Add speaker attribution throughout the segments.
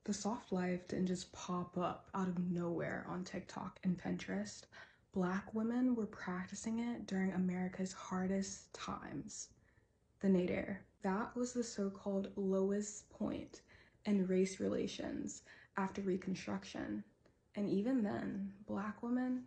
Speaker 1: The soft life didn't just pop up out of nowhere on TikTok and Pinterest. Black women were practicing it during America's hardest times. The nadir. That was the so-called lowest point in race relations after Reconstruction. And even then, Black women,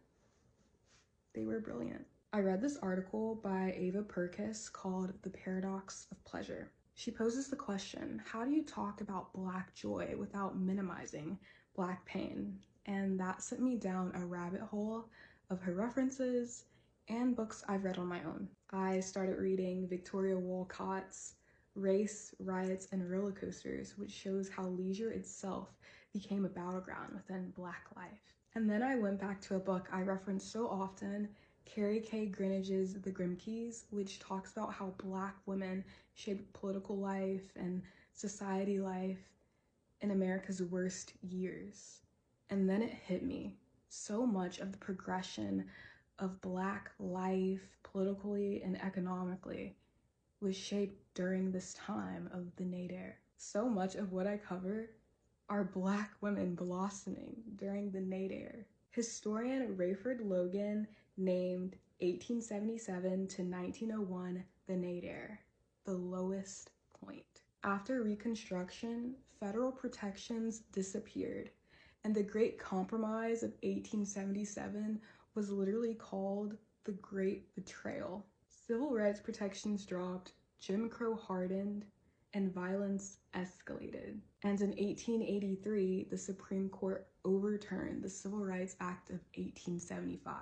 Speaker 1: they were brilliant. I read this article by Ava Purkis called The Paradox of Pleasure. She poses the question, how do you talk about Black joy without minimizing Black pain? And that sent me down a rabbit hole of her references and books I've read on my own. I started reading Victoria Walcott's Race, Riots, and Roller Coasters, which shows how leisure itself became a battleground within Black life. And then I went back to a book I reference so often, Carrie K. Greenidge's The Grimkeys, which talks about how Black women shaped political life and society life in America's worst years. And then it hit me. So much of the progression of Black life, politically and economically, was shaped during this time of the nadir. So much of what I cover are Black women blossoming during the nadir. Historian Rayford Logan named 1877 to 1901 the nadir, the lowest point. After Reconstruction, federal protections disappeared, and the Great Compromise of 1877 was literally called the Great Betrayal. Civil rights protections dropped, Jim Crow hardened, and violence escalated. And in 1883, the Supreme Court overturned the Civil Rights Act of 1875.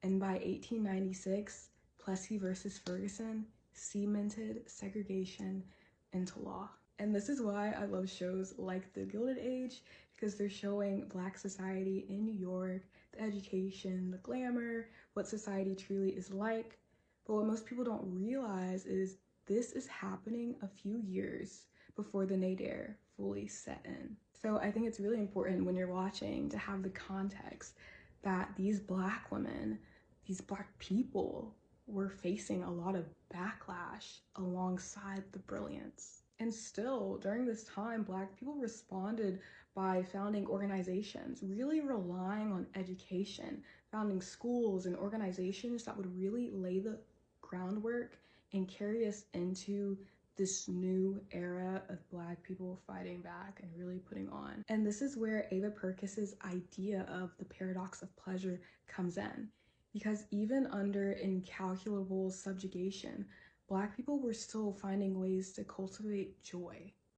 Speaker 1: And by 1896, Plessy versus Ferguson cemented segregation into law. And this is why I love shows like The Gilded Age, because they're showing Black society in New York, the education, the glamour, what society truly is like. But what most people don't realize is this is happening a few years before the nadir fully set in. So I think it's really important when you're watching to have the context that these Black women, these Black people, were facing a lot of backlash alongside the brilliance. And still, during this time, Black people responded by founding organizations, really relying on education, founding schools and organizations that would really lay the groundwork and carry us into this new era of Black people fighting back and really putting on. And this is where Ava Purkis's idea of the paradox of pleasure comes in. Because even under incalculable subjugation, Black people were still finding ways to cultivate joy.